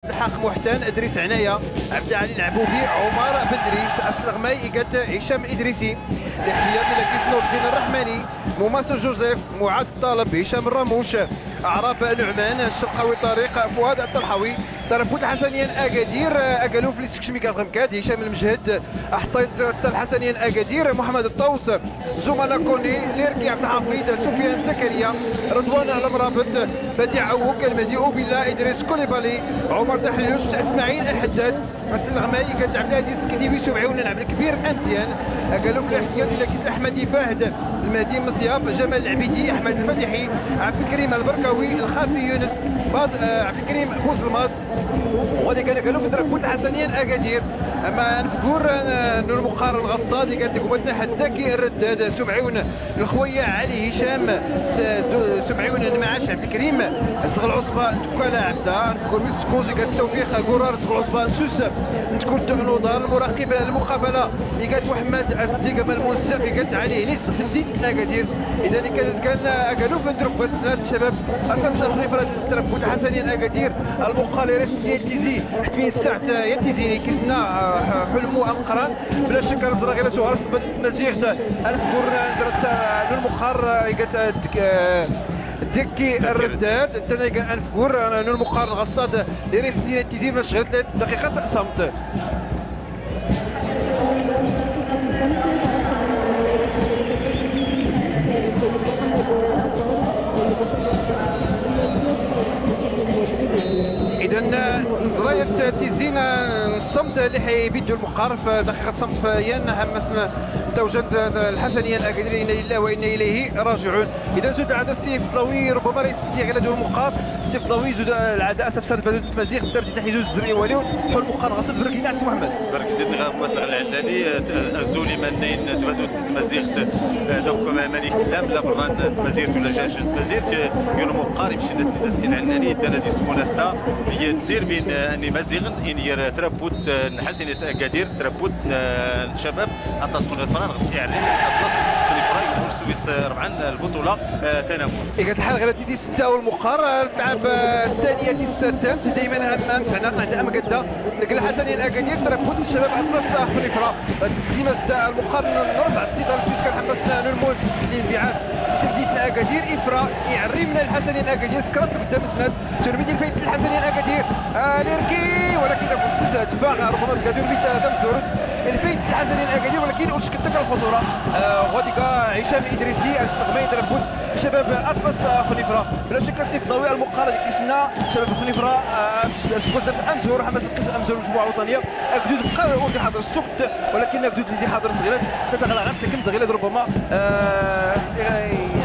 الحق محتان ادريس عنايه عبد العالي العبوبي عمر بدريس اسلغماي ايكات هشام الادريسي الاحتياطي لكيس نور الدين الرحماني مماسو جوزيف معاذ الطالب هشام الراموش اعراب نعمان الشرقاوي طريق فؤاد الطلحاوي تربوت حسنيا اكادير اكالوف لسكشمي كاتغمكاد هشام المجهد احطيت رتسال حسنيا اكادير محمد الطوس زملاء كوني ليركي عبد الحفيظ سفيان زكريا رضوان المرابط بديع عوك المهدي اوبيلا ادريس كوليبالي عمر تحليلوش اسماعيل الحداد السلغماي كانت عبد العزيز كديبي سبعون العبد الكبير امزيان قالوا في الاحتياطي لكيس احمدي فهد المهدي مصياف جمال العبيدي احمد الفتحي عبد الكريم البركاوي الخافي يونس عبد الكريم بوزلماط وغادي قالوا في دركوت حسنيا اكادير اما نفكر نور مقارن الغصادي قالت لك بدنا حداكي الرداد سبعون الخويه علي هشام سبعون المعاش عبد الكريم صغر العصبه نتكالا عبدا نفكر سكوزي قالت التوفيق قرار صغر العصبه نسوس نتكون تغنوضه المراقب المقابله اللي قالت محمد الصديق الموسف قالت عليه نيس خمسين اكادير اذا كان قالوا في ندرك بس الشباب القصه خليفه تربوت حسنيا اكادير المقال ديال تيزي حتمين الساعه يا تيزي كيسنا حلمو انقران بلا شك رزرا غير صغار مزيغ الفكور درت المقار قالت ديكي الرداد تاني انفكور نور مقارن غصاد لريس ديال تيزي باش غير 3 دقيقات صمت. إذا نظرية تيزين الصمت اللي حيبيدوا المقار في دقيقة صمت فيان حمسنا توجد الحسنية الأكاديرية إنا لله وإنا إليه راجعون. إذا زود عاد السيف ضوي ربما رئيس على دور المقار السيف ضوي زود العداء أسف سرد بدون المزيغ بدرجة ناحية زوج الزرية وليون حول المقار غصب بركي تاع سي محمد. بركي غامض العلالي الزولي منين تبدو تمزيغ دوك ملك اللام لا بران تمزيغ ولا جاج تمزيغ يون مقار يمشي السي العلالي دانا ديسمونا السا دير بين اني مزيغن اني تربوت نحسن اكادير تربوت شباب اطلس من الفران يعني اطلس في الفراي سويس ربعا البطوله تناموت. قالت الحال غير دي 6 والمقار تلعب الثانيه دي السادات دائما امس عندنا عند قدا لكن الحسنيه الاكادير تربوت الشباب اطلس في الفرا تسليمه المقار نرفع السيطره تويس كان حمسنا نورمول للانبعاث تبديتنا اكادير افرا يعري من الحسنيه الاكادير سكرات قدام السند ترميدي الفايت الحسنيه الاكادير ليركي ولكن دفاع دفاع ربما تقدر بيت تمزور الفايت الحسنيه الاكادير ولكن وش كتك الخطوره غادي هشام الادريسي استقبال تربوت شباب اطلس خنيفره بلا شك السيف ضوي المقارنه اللي كيسنا شباب خنيفره سكوز امزور حماس القسم امزور المجموعه الوطنيه اكدود بقى ودي حاضر السكت ولكن اكدود اللي حاضر صغيرات تتغلغات لكن تغلغات ربما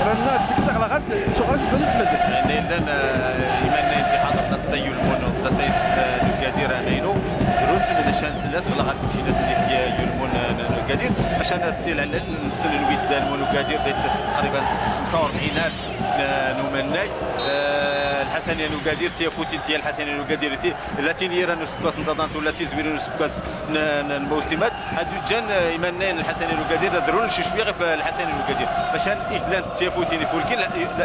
رنات تتغلغات صغار بدون تمزق يعني لان يمنى اللي حاضر نستيو المونو تسيس القادير امينو دروس من الشان ثلاث غلغات تمشي لديت يلمون القادير عشان السيل على السن الويد المونو قادير ديت تقريبا 45000 نومناي الحسنيه نوغادير تيفوتي ديال الحسنيه نوغادير التي نيرا نسكاس نتضانت ولا تيزوير نسكاس الموسمات هادو جان يمنين الحسنيه نوغادير درون شي شويه في الحسنيه نوغادير باش اذلان تيفوتي فولكين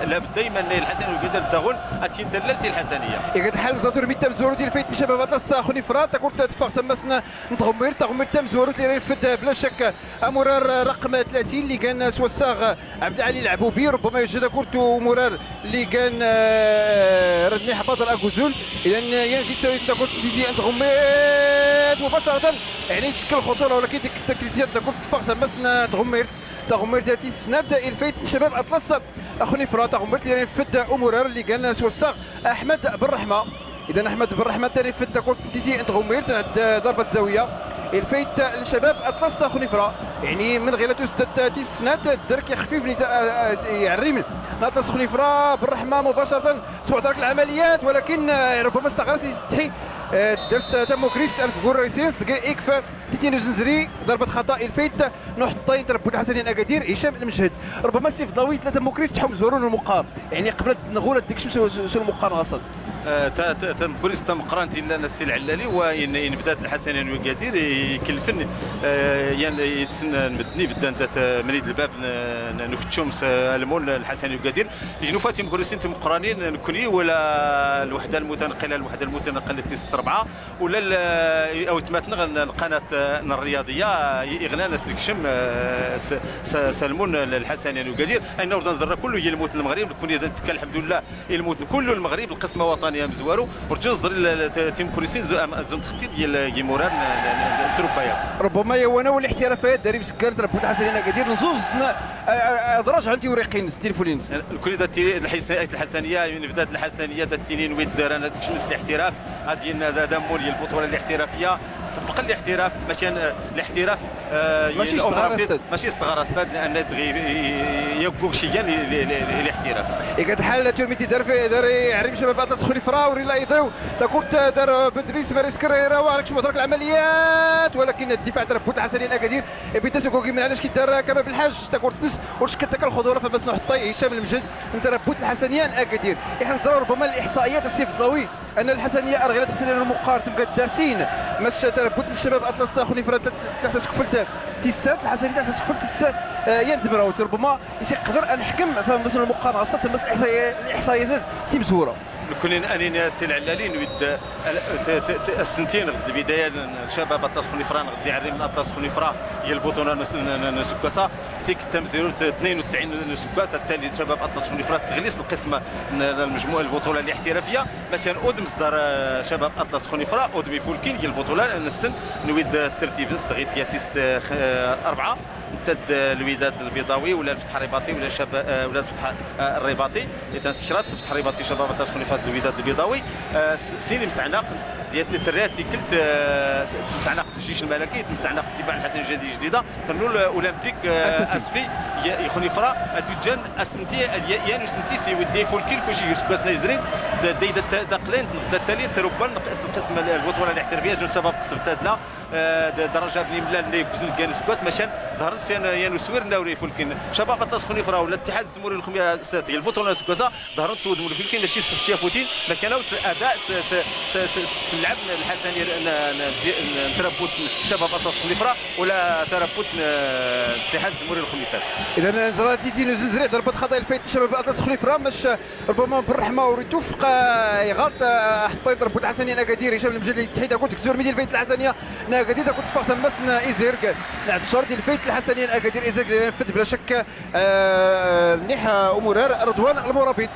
لا بد يمنين الحسنيه نوغادير داغون اتين تلالتي الحسنيه يا حال زاتور بيت تمزورو ديال فايت الشباب اطلس خوني فرات تكون تدفع سمسنا نتغمر تمزورو اللي رفد بلا شك مرار رقم 30 اللي كان سوساغ عبد العالي العبوبي ربما يوجد كورتو مرار اللي كان ردني حباط الاكوزول اذا يا تساوي تاكل ديزي انت غميت مباشره يعني تشكل خطوره ولكن ديك التكليتيات تاكل تفاق سمسنا تغمير تاتي السند الفايت شباب اطلس اخوني فرا تغمير اللي رفد امورار اللي كان سوساغ احمد بالرحمه اذا احمد بالرحمه تاني فد تاكل ديزي انت غمير ضربه زاويه الفايت الشباب اطلس خنيفره يعني من غير تستات السنات الدرك خفيف يعري من اطلس خنيفره بالرحمه مباشره سوى ترك العمليات ولكن ربما استغرس يستحي درس تموكريس الفكور رئيسيس يكفى تيتينو زنزري ضربه خطا الفايت نحطين تربوت حسنين اكادير هشام المجهد ربما سيف ضوي 3 موكريس تحوم زورون المقام يعني قبل نغول ديك شو المقام غصد تمكريس تمقرانت الا نسي العلالي وان بدات الحسنين وكادير يكلفن يعني نمدني بدا منيد الباب نكتشوم المون الحسني وقادير لانه فاتي مكرسين مقرانين نكوني ولا الوحده المتنقله تيس 4 ولا او تماتنا القناه الرياضيه اغناء ناس الكشم سلمون الحسني وقادير اين ورد نزر كله يلموت المغرب كون تكال الحمد لله يلموت كله المغرب القسمه وطنيه مزوارو ورجع نزر تيم كرسين زون تختي ديال جيموران تربايا ربما يوانا والاحترافات داري مسكر ربوت حسنين قادير نزوز درجه عندي وريقين ستيلفولين الكل الحسنيه من بدات الحسنيه التنين ويد انا تكشمس الاحتراف هذه دامون ديال البطوله الاحترافيه طبق الاحتراف ماشي الاحتراف ماشي صغار استاد لان يبقوا شيئا للاحتراف قد حال تورميتي دار يعرف شباب اطلس خليفرا وريلا يضيو تكون دار بدريس ماريس كريرا وعليك شو مدرك العمليات ولكن الدفاع تاع بوت الحسنين اكادير بيتا سكوكي من علاش كيدار كما بالحاج تكون تس وشكل تاك الخضوره فبس نحطي هشام المجد انت بوت الحسنيان اكادير احنا نزروا ربما الاحصائيات السيف الضوي ان الحسنيه ارغلت الحسنيه المقار تبقى داسين مش تربط الشباب اطلس خليفرا ثلاثه سكفلت تيسات الحسنيه ثلاثه سكفلت تيسات ينتمروا ربما يقدر نحكم فهم مثلا المقارنه خاصه مثلا الاحصائيات تيم زوره كونين اني سي العلالين ود السنتين غد بدايه شباب اطلس خليفرا غدي يعري من اطلس خليفرا هي البطوله نسكاسا تيك تمزيرو 92 نسكاسا التالي شباب اطلس خليفرا تغليس القسمه المجموعه البطوله الاحترافيه مثلا اودم صدر شباب اطلس خليفرا اودم يفولكين هي البطوله نسن نويد الترتيب الصغير تيس 4 امتد الوداد البيضاوي ولا الفتح الرباطي ولا شباب ولا الفتح الرباطي تنسشرات الفتح الرباطي شباب اطلس خليفرا الوداد البيضاوي سيني مسعناق ديال الترات كلت تمسعناق الجيش الملكي تمسعناق الدفاع الحسني الجديد جديده تنو الاولمبيك اسفي يخوني فرا ادوجان اسنتي يعني سنتي سي ودي فولكيل كلشي يسباس نايزرين دايدا تقلين التالي تربان قسم البطوله الاحترافيه جون سبب قسم تادلا درجه بني ملان اللي كوزن كان سباس مشان ظهرت يانو سوير ناوري فولكين شباب اطلس خليفرا ولا الاتحاد الزموري الخماسات البطوله سباسا ظهرت سود مول فولكين ماشي سيافوتين ما كانوا اداء نلعب الحسني نتربط شباب اطلس خليفرا ولا تربط الاتحاد الزموري الخميسات اذا زراتي نزري ضربت خطا الفايت شباب اطلس خليفرا مش ربما بالرحمه وريتوفق يغلط حتى يضرب الحسنيه اكادير هشام المجد الاتحاد قلت كزور ميديال الفايت الحسنيه اكادير كنت فاصل مسنا ايزيرك نعم شرط الفايت الحسنيه اكادير ايزيرك فت بلا شك نيحه امورار رضوان المرابط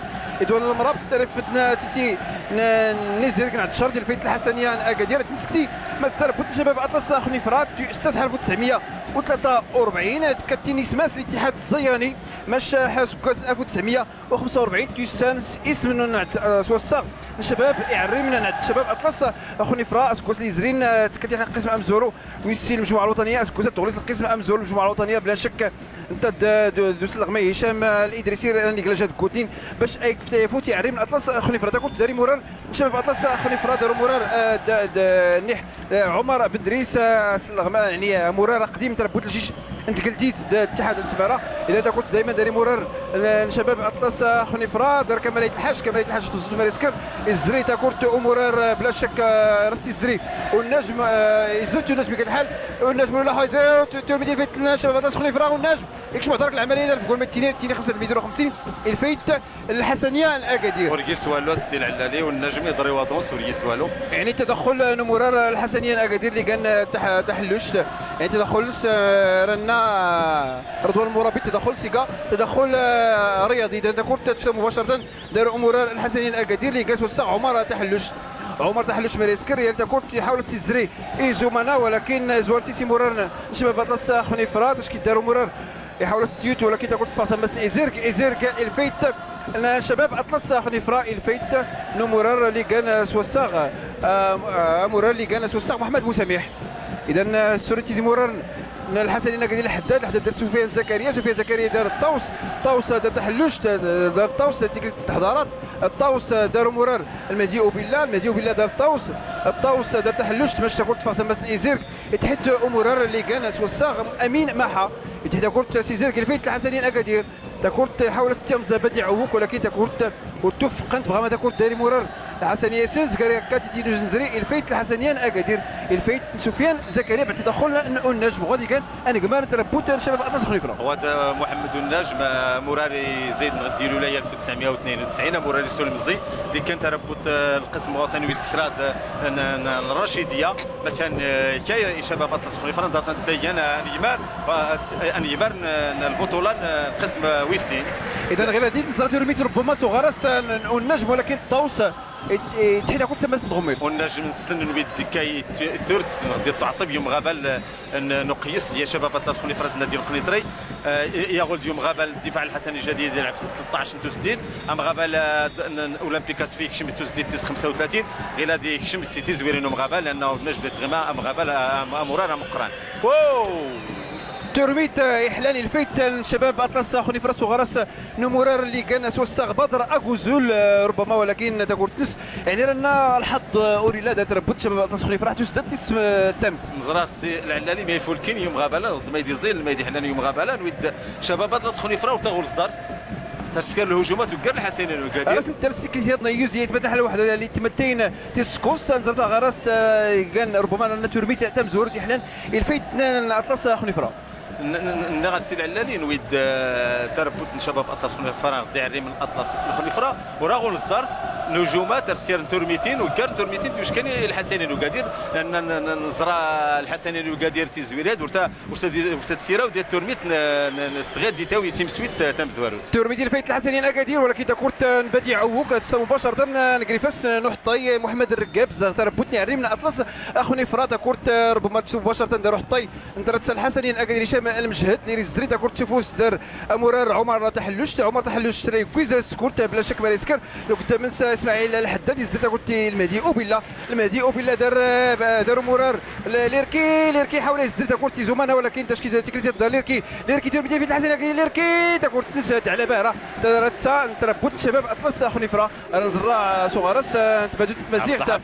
رضوان المرابط رفدنا تيتي نيزيرك نعم شرط الفايت الحسنيه اكادير تنسكتي ما تربط شباب اطلس خليفرا تؤسس 1943 تكتيني سماس الاتحاد الصياني مش حاس كاس 1945 تيسانس اسم نعت سوسا الشباب يعري من نعت شباب اطلس خليفرا اسكوس لي زرين تكتي القسم امزورو ويسي المجموعه الوطنيه اسكوس تغليص القسم امزورو المجموعه الوطنيه بلا شك انت دوس الغمي هشام الادريسي راني كلاجات كوتين باش اي كفتيفوت يعري من اطلس خليفرا كنت داري مرار شباب اطلس خليفرا داروا مرار نيح عمر بن دريس يعني مرار قديم تربوت الجيش انتقلتيت الاتحاد التماره اذا كنت دائما داري مرار شباب اطلس خنيفرا دار كماليه الحاج توصل ماريسكر الزري تاكورت امورار بلا شك رستي الزري والنجم يزرت النجم بكل حال والنجم ولا حيدير تورميدي فيت شباب اطلس خنيفرا والنجم يكش معترك العمليه في جول التيني 550 الفيت الحسنيه الاكادير وريس والو السي العلالي والنجم يضري واطونس وريس والو يعني تدخل نمرار الحسنيه الاكادير اللي كان تحلوش يعني تدخل رنا رضوان المرابط تدخل سيكا تدخل رياضي اذا كنت مباشره دار امور الحسنيه الاكادير اللي قاس وسع عمر تحلوش مريسكر يعني كنت يحاول تزري زمنا ولكن زوالتي سي مرار شباب اطلس خنيفرا اش كيداروا مرار يحاولوا التيوت ولكن كنت فاصل مسنا ايزيرك الفيت شباب اطلس خنيفرا الفيت نمرار اللي كان سوساغ مرار اللي كان سوساغ محمد بوسميح اذا سوريتي دي مرار الحسني الاكادير الحداد دار سفيان زكريا دار الطوس دار تحلوش دار الطوس تيك التحضيرات الطوس دار مرار المجيء بالله دار الطوس دار تحلوش تمشى كنت فاصل بس ايزيرك يتحد مرار اللي كان سوساغ امين محا يتحد كنت سيزيرك الفيت الحسني الاكادير تكورت حاولت تمز بديع عوك ولكن تكورت وتفقنت بغا ما تكورت داري مرار الحسنيه سيز كاتيتي نزري الفيت الحسنيان اكادير الفيت سفيان زكريا بعد تدخل النجم غادي كان انا كمان تربوت شباب اطلس خليفره هو محمد النجم مراري زيد نغدي له 1992 مراري سلمزي اللي كان تربوت القسم الوطني واستشراد الرشيديه مثلا كاي شباب اطلس خليفره ضغط ديان انيمار البطوله القسم ويسين. اذا غير هذه نزرت رميت ربما صغارس النجم ولكن الطوس تحيدا كنت سماس نغمر والنجم السن نويد كاي تورس ديال تعطب يوم غابل نقيس ديال شباب اطلس خليفره نادي القنيطري يا غول يوم غابل الدفاع الحسني الجديد يلعب 13 تسديد ام غابل اولمبيك اسفيك كشم تسديد 35 غير هذه كشم سيتي زويرين غابل لانه نجد غما ام غابل امورار مقران واو ترميت إحلال الفيت شباب أطلس خنيفرة صغارس نمورار اللي كان سوساغ بدر أغوزول ربما ولكن تقول تنس يعني رانا الحظ أوريلا دا تربط شباب أطلس خنيفرة تسدد اسم تامت نزراس العلالي ما يفولكين يوم غابلة ضد ما يدي زين ما يدي حلال يوم غابلة نويد شباب أطلس خنيفرة وتغول صدارت تسكر الهجومات وكان الحسنين وكادير بس انت السكرتيات نيوز يتمدح لواحد اللي تمتين تسكوست نزرت غراس كان ربما رانا ترميت تام زورتي حلال الفيت أطلس خنيفرة نغسل العلالي نويد تربط شباب اطلس خنيفره ضيع من اطلس الخنيفره وراغون صدارت نجومات ترسير تورميتين وكان تورميتين واش كان الحسنين وقادير لان نزرا الحسنين وقادير تي زويرات ورتا تسيره وديال تورميت الصغير دي تاوي تيم سويت تام زوارود تورميتين فايت الحسنين اكادير ولكن تكورت نبدي عوك مباشره نكريفاس نحطي محمد الرقاب تربطني عري من اطلس خنيفره تكورت ربما مباشره ندير حطي ندرت الحسنين اكادير هشام المجهد اللي ريزري تكورت تشوفوا دار مرار عمر تحلوش تري كويز سكورت بلا شك ما يسكر لو قدام اسماعيل الحداد يزيد قلت المهدي اوبيلا دار مرار ليركي حاول يزيد قلت زمانه ولكن تشكيل تكريت ليركي تبدا في الحسن ليركي تقول تنسات على بارة تربط شباب اطلس خنيفره نزرا صغارس تبادل مزيغ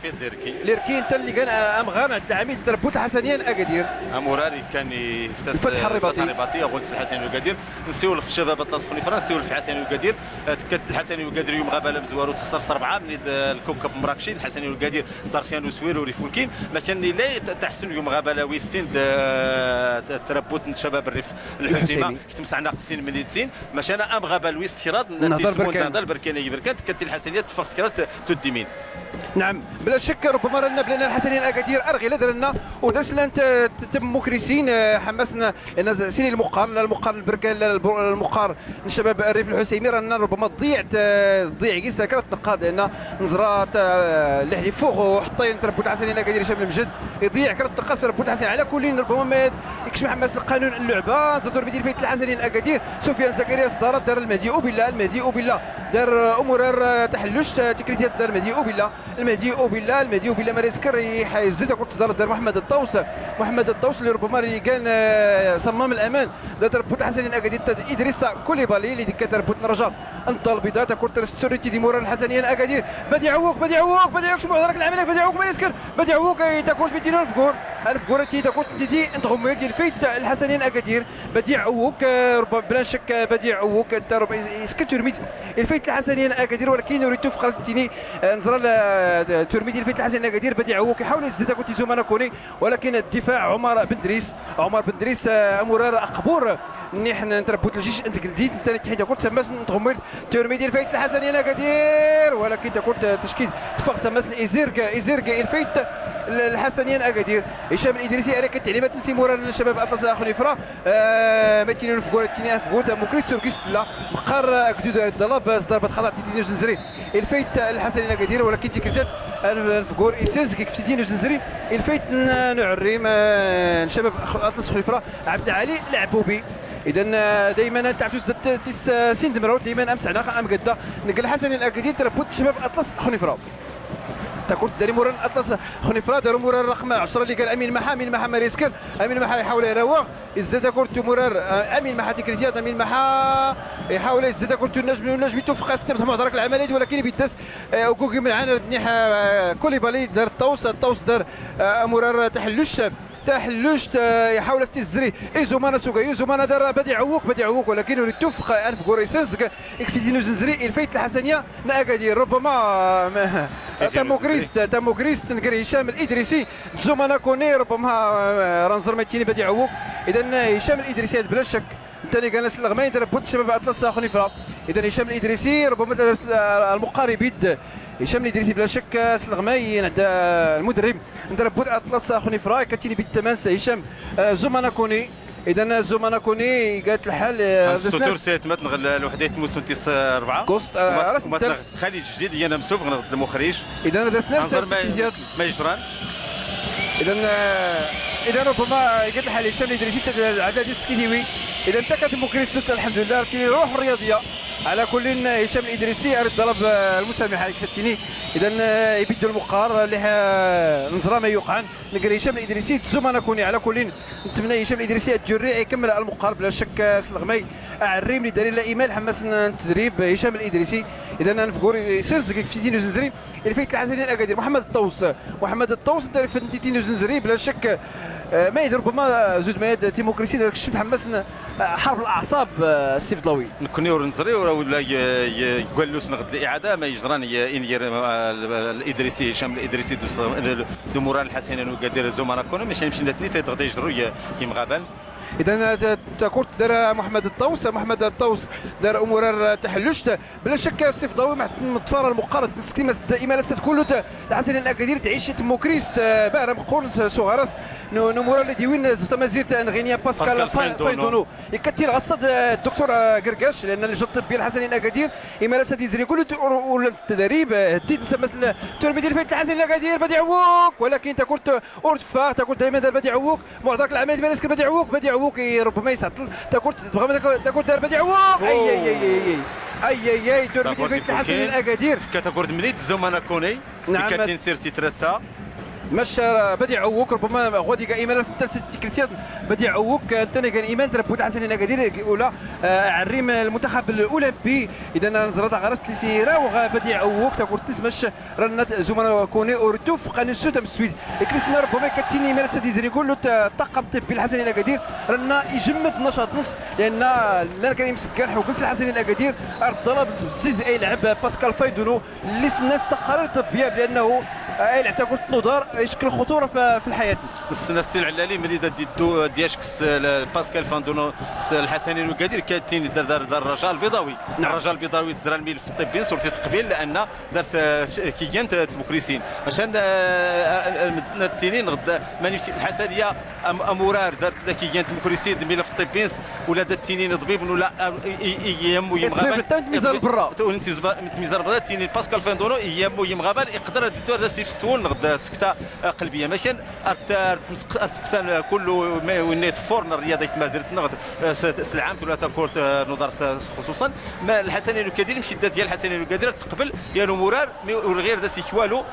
ليركي انت اللي كان امغان عند العميد تربط الحسنيين اكادير مراري كان يفتس الرباطي قلت الحسن وقادير نسيو في شباب اطلس خنيفره نسيو في الحسن وقادير الحسن وقادر يوم غابه بزوار وتخسر 4 من الكوكب مراكشي الحسني والقادير طرشان وسوير وريفولكين مثلا لا تحسن يوم غابه ويستند تربط شباب الريف الحسيمه تمسع ناقصين من يتسين مثلا ام غابه ويستيراد نضال بركان كانت الحسنيه تفخ سكرات تدمين. نعم بلا شك ربما رانا بلنا الحسنين اكادير ارغي درنا وداس لان تم مكرسين حماسنا سيني المقار البركان المقار الشباب الريف الحسيمي رانا ربما تضيع كي سكرت نقاد لان نزرات اللي فوق وحطين تربوت الحسنين اكادير هشام المجد يضيع كرت نقاد تربوت الحسنين على كل ربما ما يكشف حماس القانون اللعبه زادور بدير فيت الحسنين اكادير سفيان زكريا صدارات دار المهدي اوبيلا دار امور تحلوش تكريتيات دار المهدي اوبيلا ما يسكر يزيد كنت صدارات دار محمد الطوس اللي ربما اللي كان صمام الامان دار تربوت الحسنين اكادير ادريس كوليبالي اللي كان تربوت نرجع انطال البيضاء كنت سوريتي دي مورا الحسنيين اكادير بدي عوك شنو هذاك العمل بدي عوك ما يسكر بدي عوك تاكل 200 الفكور تي تاكل تي انتهم ديال الفيت الحسنيين اكادير بدي عوك ربما بلا شك بدي عوك يسكت ترميت الفيت الحسنيين اكادير ولكن يريد في خرجتني نزرا ترميت الفيت الحسنيين اكادير بدي عوك يحاول يزيد كنت زومانا كوني ولكن الدفاع عمر بن دريس مرار اقبور نحن نتربط الجيش انت قلتي انت الاتحاد كنت سماس نتغمر ترميد الفيت الحسنيين اكادير ولكن كنت تشكيل تفاق سماس ايزيرغا الفيت الحسنيين اكادير هشام الادريسي اريك التعليمات نسي مورا الشباب اطلس خنيفره ماتينو في فكور مكريس سوركيس لا مقر كدود الضلاب ضربه خطا تيدينو زنزري الفيت الحسنيين اكادير ولكن تكريتات الفكور ايساز كيف تيدينو زنزري الفيت نعريم شباب اطلس خنيفره عبد العالي العبوبي اذا دائما تعبتوا تيس سند مرود دائما امس عناق ام قدا نقل الحسنيين الاكادير تربط شباب اطلس خنيفره تكون داري مورا اطلس خنيفره داروا مورا الرقم 10 اللي قال امين محا ما يسكر امين محا يحاول يراوغ يزيد كورت مرار امين محا تكريتيات امين محا يحاول يزيد كورت النجم يتوفق استمس معذرك العمليه ولكن بيدس وكوكي من عنا نيح كوليبالي دار الطوس دار مرار تحلوش تحلوش يحاول استزري ايزومانا سوغا يوزومانا دار بديع عوك ولكن يريد تفخ انف غوريسنس يكفي زنزري الفايت الحسنيه ناكادير ربما تاموكريست نقري هشام الادريسي زومانا كوني ربما رنزر ماتيني بديع عوك. اذا هشام الادريسي بلا شك ثاني كان الغماين تربط شباب اطلس اخر فرا. اذا هشام الادريسي ربما المقارب يد هشام الادريسي بلا شك الغماين عند المدرب نربط اطلس اخر فرا كتيني بالتماس هشام زومانا كوني. اذا زومانا كوني قالت الحال السطور سيت متنغ الوحدات موسونتيس 4 كوست راس خليج جديد يا مسوف غنغد المخرج. اذا درس نفس ما يجران. اذا ربما قالت الحال هشام الادريسي عدد السكيديوي. اذا انت كتموكريس الحمد لله روح الرياضيه على كل هشام الادريسي ارد ضرب المسامحه كتبتيني. اذا يبدو المقار اللي نزرى ما يوقع نقري هشام الادريسي زومانا كوني على كل نتمنى هشام الادريسي الجري يكمل المقار بلا شك سلغماي عريم لدليل ايمان حماس التدريب هشام الادريسي. اذا نفكور سنزك في تينو زنزري الفيت الحسني الاكادير محمد الطوس دار في تينو زنزري بلا شك ما يدير ربما زود ما يد تيموكراسي داك الشيء تحمس حرب الاعصاب السيف ضوي نكونيو نزري ولا يقولوس نغد الاعاده ما يجران ينير الادريسي هشام الادريسي دو موران الحسنين وقادر زومانا كونو ماشي نمشي نتني تغدا يجرو كيما غابان. اذا كورت دار محمد الطوس دار امور تحلشت بلا شك السيف ضوي مع الطفاره المقارنه السكيمه دائما لست كله الحسن الاكادير تعيش تموكريست بارا مقول صغارس نمور الذي وين زيرت انغينيا باسكال فايندونو يكثر غصد الدكتور قرقاش لان اللجنه الطبيه الحسن الاكادير اما لست يزري كله ولا التدريب هديت نسمى تلميذ الفايت الحسن الاكادير بدي عووك ولكن تكورت اورتفا تكورت دائما بدي عووك معطاك العمليه ديال بدي عووك ربما يسعطل تكورت دار بدي عووك اي تلميذ الفايت الحسن الاكادير كتكورت مليت زومانا كوني كاتين سيرتي تراتسا مش بديع عووك ربما غادي كاع ايمان تكريتيات بديع عووك ثاني كان ايمان تربوت حسن الاكادير اولى عريم المنتخب الاولمبي. اذا نزرت غرست لي سيره وغا بديع عووك تقول تسمش رنات زومانا كوني اورتو فقاني السوت مسويد كريسنا ربما كتيني ايمان سديزري يقول له الطاقم الطبي الحسن الاكادير رانا يجمد نشاط نص لان لا كان يمسكن حوكس الحسن الاكادير ضرب بزز يلعب باسكال فايدونو اللي الناس تقارير طبيه بانه يلعب تقول نضار يشكل خطوره في الحياه. السنه السي العلالي ملي ديدو دياشكس باسكال فاندونو الحسنين القادر كاتين دار الرجاء البيضاوي. الرجاء البيضاوي تزرى الملف الطبي صورتي تقبيل لان دارت كيان تموكريسين عشان التنين غدا مانيش الحسنيه امورار دارت كيان تموكريسين الملف الطبي ولا دات التنين طبيب ولا ايام ويمغابل ميزان برا ميزان برا التنين باسكال فاندونو ايام ويمغابل يقدر ديتو سيف ستون غدا سكته قلبيه ماشي ارتسقسان كله وينيت فورن الرياضه مازالت نغد العام ولا تكورت نظر خصوصا ما الحسنين الكادير مشي ديال الحسنين الكادير تقبل يا مرار غير ذا سيكوالو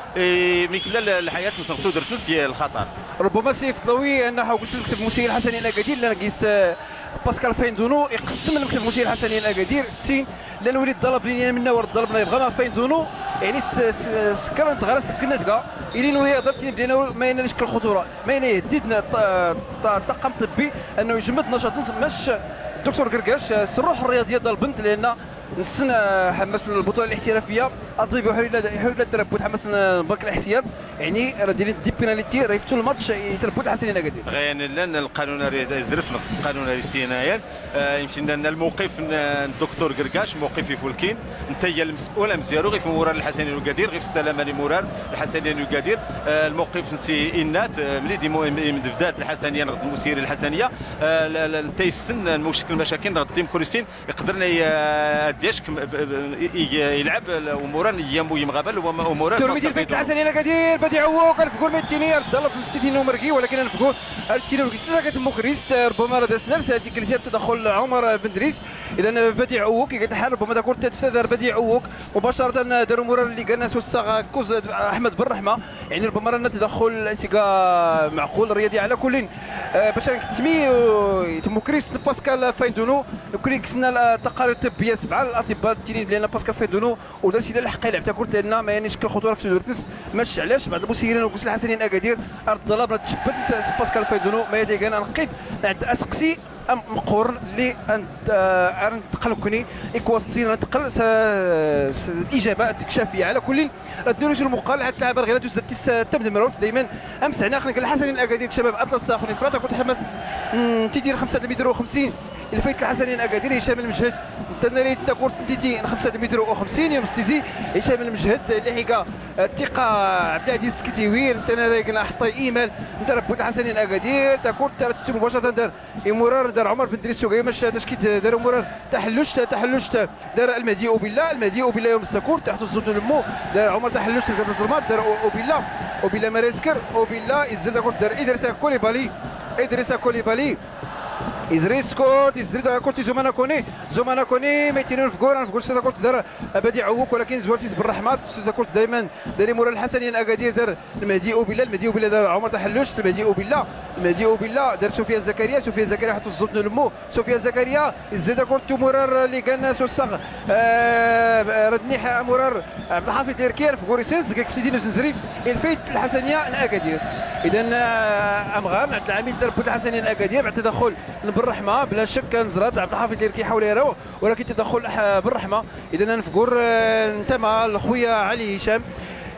مثل الحياه نصنتو درت نسي الخطر ربما سيف ضوي انه حوكس المكتب المسير الحسنين الكادير لان قيس باسكال فايندونو يقسم المكتب المسير الحسنين الاكادير السين لان وليد ضرب لينا منا ورد ضربنا يبغى ما فايندونو يعني سكرت غرس كنا تلقى الين وهي ضربتني بدينا ما ينالش الخطوره ما يهددنا الطاقم الطبي انه يجمد نشاط مش الدكتور قرقاش الروح الرياضيه ديال البنت لان نسن حماس البطوله الاحترافيه الطبيب يحاول التربت حماس برك الاحتياط يعني راه دايرين دي بيناليتي راه يفتوا الماتش يتربت حسنين اكادير غير لان القانون زرفنا القانون التينايان يمشي لنا الموقف الدكتور قرقاش موقف في فولكين انت هي المسؤوله مزيارو غير في مرار الحسنين القادير غير في السلامه لمرار الحسنين القادير الموقف نسي انات ملي بدات الحسنيه نغد المسير الحسنيه تيسن المشاكل نغد ديموكراسيين يقدرنا دياشك يلعب وموران ايام ويمغابل وموران ترميدي الفيت الحسني الاكادير بدي عوق نفقوا الميتيني ضرب الستينو مرقي ولكن نفقوا التينو كيسنا كتموكريست ربما راه داس نفس هذيك اللي تدخل عمر بن دريس. اذا بدي عوق كيتحال ربما داكور تفادر بدي عوق مباشره داروا موران اللي قالنا سوسا كوز احمد بن رحمه يعني ربما رانا تدخل انسيقا معقول رياضي على كل باش نكتمي تموكريست باسكال فايندونو كل كسنا التقارير الطبيه 7 بحال الاطباء التنين لان باسكال فيدونو ودار شي الحق يلعب تاكل لان ما يعنيش كالخطوره في الورتس ماشي علاش بعض المسيرين وكسل الحسنين اكادير ارض الظلام تشبت باسكال فيدونو ما يدي انا نقيت عند اسقسي ام مقورن اللي نتقلقني اكواستين نتقل الاجابه التكشافيه على كل الدروس المقال على اللاعب غير تبدا مروت دائما امس عنا خلينا الحسنين الاكادير شباب اطلس اخر فرات كنت حماس تيتي 5 متر و50 الفايت الحسنين اكادير هشام المجهد تنريت تكون تيتي 5 متر و50 يوم ستيزي هشام المجهد لحق الثقه عبد العزيز كتيوير تنرينا حطي ايمال نتربط الحسنين اكادير تكون مباشره دار مرار دار عمر بن دريس سوقي ماش كيت داروا مرار تحلشت دار المهدي وبالله يوم السكور تحت الصوت المو دار عمر تحلشت كذا الظلمات دار وبالله مريسكر وبالله يزيد دار ادريس كوليبالي إزريس كورت إزريد كورت زمانا كوني ميتينون في كور سيدا كورت دار بديع عوك ولكن زوارتيس بالرحمات سيدا كورت دائما داري مورا الحسنين اكادير دار المهدي وبالله دار عمر تحلوش المهدي وبالله دار سفيان زكريا حتى الزبن المو سفيان زكريا زيد كورت مرار اللي كان سوساغ ردني مرار عبد الحافظ ديركير في كوريسيس كيف سيدي نزري الفيت الحسنيه الاكادير اذا امغار عند العميد دار بوت الحسنين اكادير بعد تدخل بالرحمه بلا شك نزرد عبد الحافظ اللي كيحاول يراو ولكن تدخل بالرحمه اذا نفكر انتما الخويا علي هشام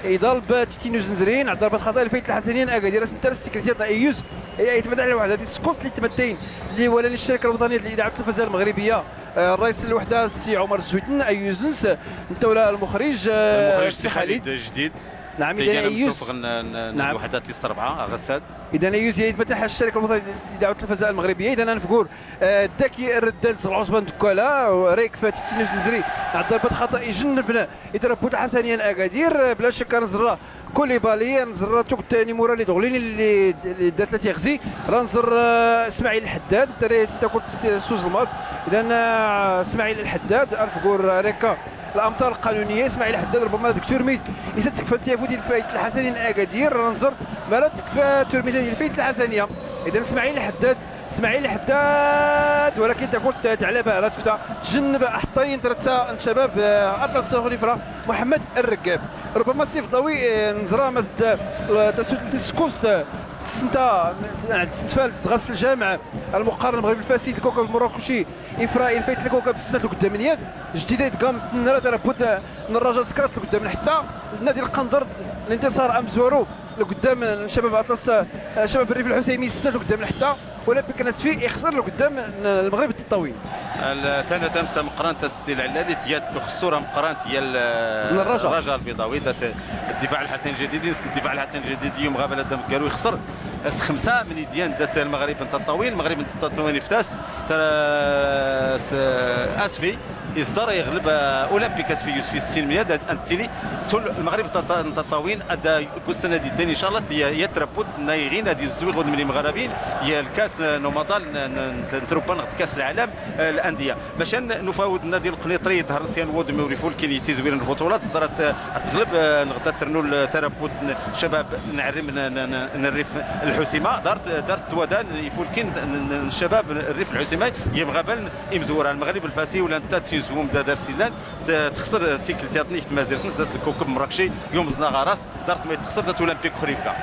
يضرب تيتينو زنزرين على ضربه خطا الفايت الحسنين اكادير انت السكرتير ايوز يعتمد على واحد هذه السكوس اللي تمتين اللي ولا الشركه الوطنيه لاذاعه التلفزه المغربيه الرئيس الوحده السي عمر الزويتن ايوزنس انت ولا المخرج سي خالد جديد نعم اذا ايوز نعم الوحدات السربعه غساد اذا ايوز يتمتع الشركه الوطنيه لإذاعة التلفزه المغربيه اذا نفكر الذكي الردان العصبان دكالا ريك فاتيتينو زنزري على ضربه خطا يجنبنا يتربط الحسنيه الاكادير بلا شك نزرا كوليبالي نزر توك الثاني مورا اللي دغليني اللي دار 3 يغزي رانزر اسماعيل الحداد انت كنت سوز الماض اذا اسماعيل الحداد نفكر ريكا الامطار القانونيه اسماعيل الحداد ربما ديك تورميد اذا تكفى التيافو ديال الفايت الحسنين اكادير رانزر مالا تكفى تورميد ديال الفايت الحسنيه اذا اسماعيل الحداد ولكن تقول تعلبه لا تفتح تجنب حطين ثلاثه شباب اطلس خليفه محمد الرقاب ربما السيف ضوي نزرا مزد تسكوست سنتا استفال غسل الجامع المقارن المغربي الفاسد الكوكب المراكشي افراء الفايت الكوكب السنه القداميات جديده تقام نرى تربط الرجاء سكرات لقدام حتى النادي القنضرد الانتصار ام زوارو لقدام شباب اطلس شباب الريف الحسيمي السنه لقدام حتى ولكن نسفي يخسر لقدام المغرب التطاوين ثاني تم مقرانه السي العلالي تياد خسوره مقرانه ديال الرجاء البيضاوي الدفاع الحسن الجديدي الدفاع الحسن الجديدي يوم غابه دم قالوا يخسر 5 من ديان دات المغرب التطاوين فتاس اسفي يصدر يغلب اولمبيك اسفيوس في السينميه التالي المغرب التطاوين ادا السنه دي ان شاء الله يتربط نايغين نادي الزويغ من المغربيين هي الكاس نومادال نتربى كاس العالم الانديه باش نفاوض النادي القنيطري ظهر سيان وود موري فولكين يتزوير البطولات صارت تغلب نغدا ترنو التربط شباب نعرم الريف الحسيمه دارت توادان يفولكين شباب الريف الحسيمه يمغابل امزورا المغرب الفاسي ولا انت زوم دار سيلان تخسر تيكل تياتني مازيرت نزلت الكوكب مراكشي يوم زنا غراس دارت ما تخسر دات اولمبيك خريبكا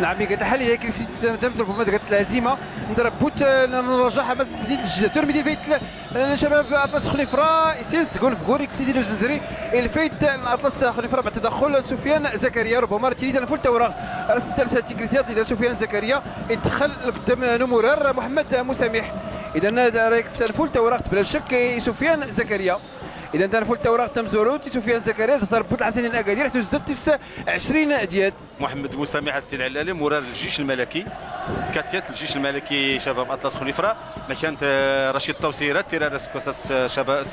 نعم قالت حالي هيك تضرب ما قالت الهزيمه نضرب بوت نرجع حماس جديد الجزائر ترمي فايت الشباب اطلس خليفره يسيس قول في كوريك في ديال الزنزري الفايت اطلس خليفره بعد تدخل سفيان زكريا ربما تيلي فول التوراق راس الثالثه تيكريتيات ديال سفيان زكريا يدخل قدام نمرار محمد مسامح اذا رايك في فول التوراق بلا شك سفيان زكريا اذا تنفول التوراق تم زوروتي سفيان زكريا ضربت الحسنين اكادير حتى زدت 20 ديال محمد مسامح السي العلالي مرار الجيش الملكي كاتيات الجيش الملكي شباب اطلس خليفره مشانت رشيد توسيرات تيرارس كوساس شباب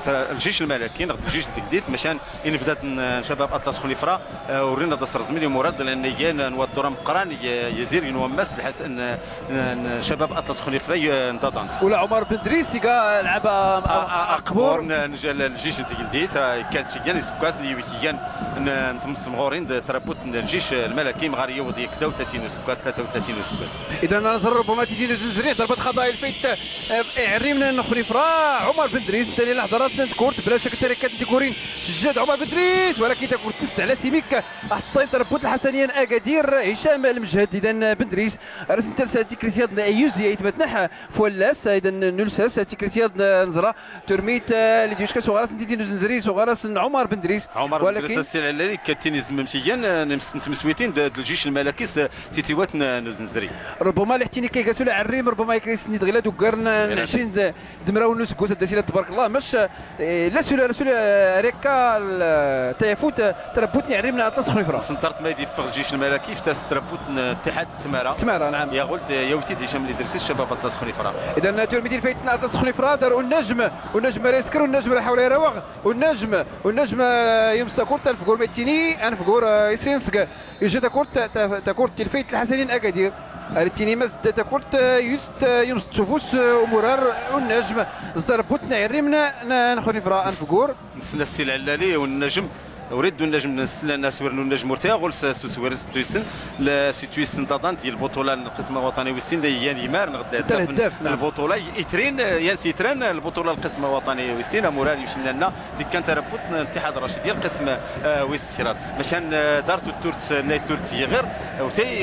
الجيش الملكي نقد الجيش الجديد مشان بدات شباب اطلس خليفره ورينا دستر زميلي مراد لان يان نودر مقران يزير ينومس لحسن شباب اطلس خليفره انتظمت ولا عمر بن دريس لعبه اقبور نجال الجيش الجديد كان شيان سكاس اللي كيان نتمس مغورين تربط الجيش الملكي مغاريه ودي كدا 30 سكاس 33 سكاس اذا نظر ربما تيدير زنزري ضربه خطا الفيت عريمنا نخري فرا عمر بن دريس ثاني لحظات تكورت بلا شك تركات ديكورين شجاد عمر بن دريس ولكن تكورت تست على سيميك حطين تربوت الحسنيين اكادير هشام المجهد اذا بن دريس رسن ترسا تيكريتياد ايوزي يتمتنح فولاس اذا نلساس تيكريتياد نزرا ترميت لديوشكا صغارس ندي نزري صغارس عمر بن دريس عمر بن دريس السي على كاتيني زممتيا نتمسويتين الجيش الملكيس تيتيوات نزنزري ربما الاحتيني كيكاسو العريم ربما يكريس نيت غيلا دوكرنا 20 دمرا ونص كوسه داسيلا تبارك الله مش لا سولا ريكا تيفوت تربوتني عريمنا اطلس خنفره سنترت ما يدير في الجيش الملكي في تربوت اتحاد تماره نعم يا قلت يا ولتي هشام اللي درسي الشباب اطلس خنفره اذا ترميدي الفايتنا اطلس خنفره داروا والنجم ريسكر والنجم راه حاول يراوغ والنجم يمسك كورت الفقور ميتيني انا فقور يسينسك يجي تكورت الفايت الحسنين اكادير التيني ماس تكورت يست يمس تشوفوس ومرار والنجم زربوتنا عريمنا نخوني فرا انفقور نسلسل العلالي والنجم وريد النجم الناس ورنو النجم مرتاغ سوسوير ستويسن لا سيتويسن تاطان ديال البطوله القسم الوطني ويسين يعني مار نغدا البطوله يترين ينسيتران البطوله القسم الوطني ويسين مراد يمشي لنا ديك كانت ربط الاتحاد الرشيد ديال القسم ويسيرات مشان دارت التورت نايت تورت غير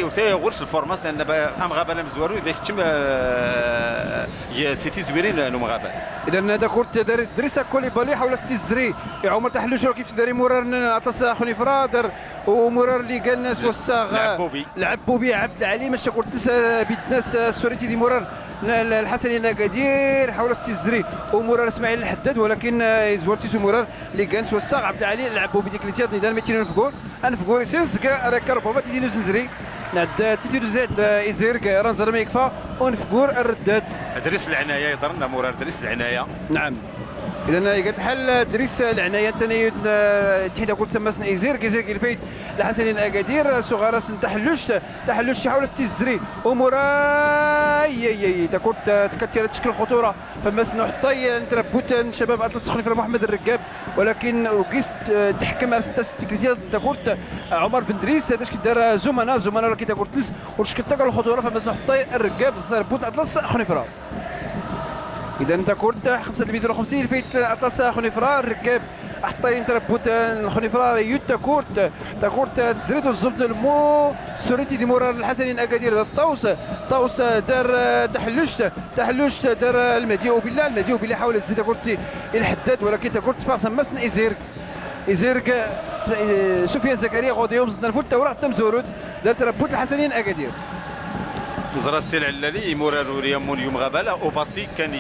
وتي غولش الفورماس لان ام غابه مزوارو داك تم يا سيتي زويرين نو مغابه اذا هذا كورت دريسا كوليبالي حاول استزري يا عمر تحلوش كيف تداري مرار عطاس خنيفره دار ومرار اللي قال الناس وساغ العبوبي عبد العلي ماشي كورت بيد الناس السوريتي دي مرار الحسنين اكادير حاول استزري ومرار اسماعيل الحداد ولكن زوارتي مرار اللي قال وساغ عبد العلي العبوبي ديك الاتياد نيدان ميتين نفقور يسنسك راك ربما تيدي نزري نعد تيدي زيد ازير رانزر ما يكفى ونفقور الرداد دريس العنايه يضرنا مرار دريس العنايه نعم اذا قد حل دريس العنايه ثاني تحيد قلت سماسنا ازير الفايت الحسنين اكادير صغارس تحلوش تحاول استزري اموراي تكون تكثر تشكل خطوره فماسنا حطي نتربوت شباب اطلس خليفه محمد الرقاب ولكن وكيس تحكم على السكرتير تكورت عمر بن دريس هذاش كدار زمنا ولكن تكورت وش كتلقى الخطوره فماسنا حطي الرقاب تربوت اطلس خليفه اذا انت كنت 5 الفايت اطلس خنيفره الركاب حطين تربوت الخنيفره يوتا كورت تزريتو الزبد المو سوريتي دي مرار الحسنين اكادير طاوس دار تحلوش دار المديو بالله حاول يزيد كورتي الحداد ولكن تكورت فاصا مسن ازيرك سفيان زكريا غوديوم زدنا الفوت وراح تم زورود دار تربوت الحسنين اكادير زرا السي العلالي مرار يمون يوم غاباله اوباسي كان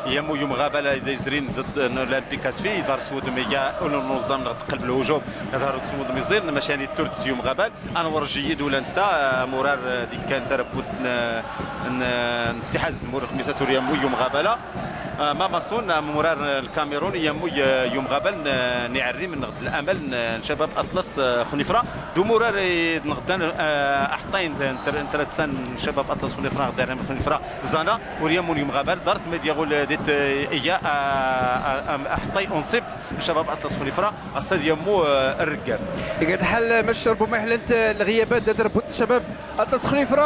يمو يوم غاباله زين ضد الامبيكاس في دار سود ميا ونظام قلب الهجوم دار سود ميزين مشاني تورت يوم غابال انور جيد ولا انت مرار ديك كان تربط اتحاد مور خميسه يمو يوم غاباله ما مصون مرار الكاميرون يمو يوم غابل نعري من غد الامل شباب اطلس خنيفره دو مرار نغدان احطين ثلاث سن شباب اطلس خنيفره غدان خنيفره زانا وريمون يوم غابل دارت ما ديال ديت ايا احطي انصب شباب اطلس خنيفره استاد يمو الرجال قاعد حل مش ربما حلنت الغيابات تربط شباب اطلس خنيفره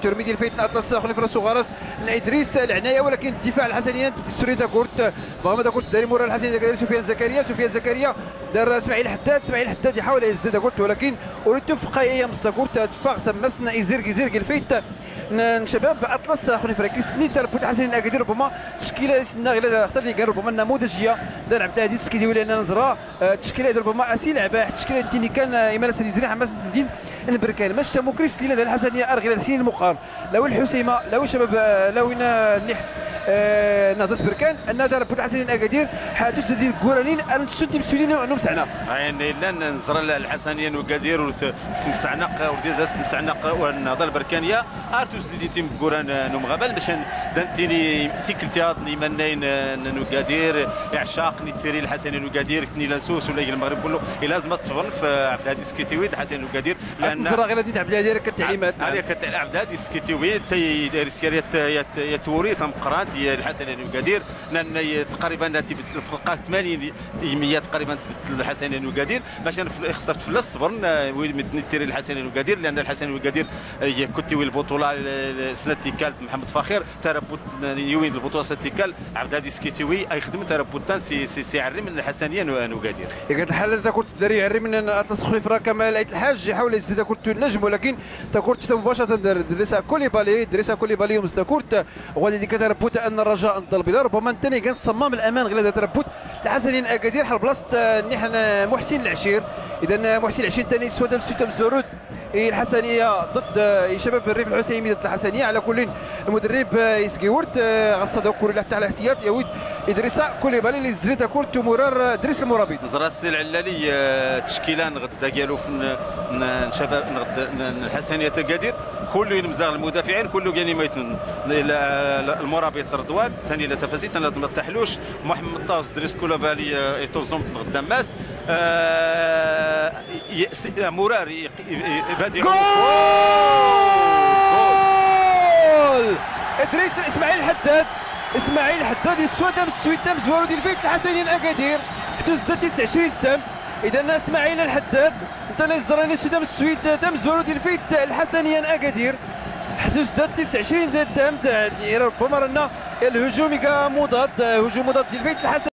ترمي ديال فايتنا اطلس خنيفره صغارس ادريس العنايه ولكن الدفاع الحسنيين السوري كورت محمد كورت داري مورا الحسني دار سفيان زكريا دار اسماعيل الحداد يحاول يزيد كورت ولكن اريد تفقى ايام كورت تفاق سمسنا ازيرك الفيت شباب اطلس خنيفره كيسني تربط حسنين اكادير ربما تشكيله سنا غير اختار لي ربما نموذجيه دار عبد العزيز سكيتي ولا نزرا تشكيله ربما اسي لعبه تشكيله التيني كان ايمان السديزري حماس الدين البركان ماشي موكريس ليله الحسنيه ارغي سنين المقارن لو الحسيمه لو شباب لو نح نهضه بركان ان دار بوت حسنين اكادير حادث ديال كورانين ان تسدي بسولين ونمسعنا يعني لا نزر الحسنيين وكادير وتمسعنا ودير تمسعنا والنهضه البركانيه ارتو زيدي تيم كوران نمغبل باش دانتيني تيكلتياد نيمنين نوكادير اعشاق نيتيري الحسنين وكادير كني لنسوس ولا المغرب كله لازم تصفن في عبد الهادي السكيتيوي الحسنين وكادير لان نزر غير عبد الهادي كالتعليمات هذه عبد الهادي السكيتيوي تي سيريت يا توري تمقران ديال الحسنيه وكادير تقريبا تبدل فرقه 80% تقريبا تبدل الحسنيه وكادير باش خصها تفلس الصبر وين مدني تيري الحسنيه وكادير لان الحسنيه وكادير هي كنتي البطوله سنه تيكال محمد فخير تربط يوين البطوله سنه تيكال عبد الهادي سكيتيوي اي خدم تربط سي عري من الحسنيه وكادير قالت الحاله كنت دري عري من اطلس خليفه كمال عيد الحاج يحاول يزيد كنت النجم ولكن تكورت مباشره دريسا كوليبالي ومستكورت وغادي كتربط ان الرجاء ضل البيضاء ربما الثاني كان صمام الامان غير تربط الحسنين اكادير حل بلاصه نحن محسن العشير اذا محسن العشير ثاني سودام سوتام زورود الحسنيه ضد شباب الريف الحسيمي ضد الحسنيه على كل المدرب يسكيورت غصد كل تاع الاحتياط يود ادريسا كوليبالي اللي زريت كورت مرار دريس المرابط زرا السي العلالي تشكيله غدا ديالو في شباب الحسنيه تكادير كله ينمزغ المدافعين كله كاين ما المرابط رضوان ثاني لا تفاسي ثاني ما تحلوش محمد طاوس دريس كوليبالي يتوزم غدا ماس مرار بادي جول ادريس اسماعيل الحداد السودام السويتام زوارو ديال الفيت الحسنين اكادير احتز 29 تام اذا اسماعيل الحداد انت الزراني السودام السويد تام زوارو ديال الفيت الحسنيين اكادير حدث 29 تام ربما رانا الهجوم كمضاد هجوم مضاد ديال الفيت الحسن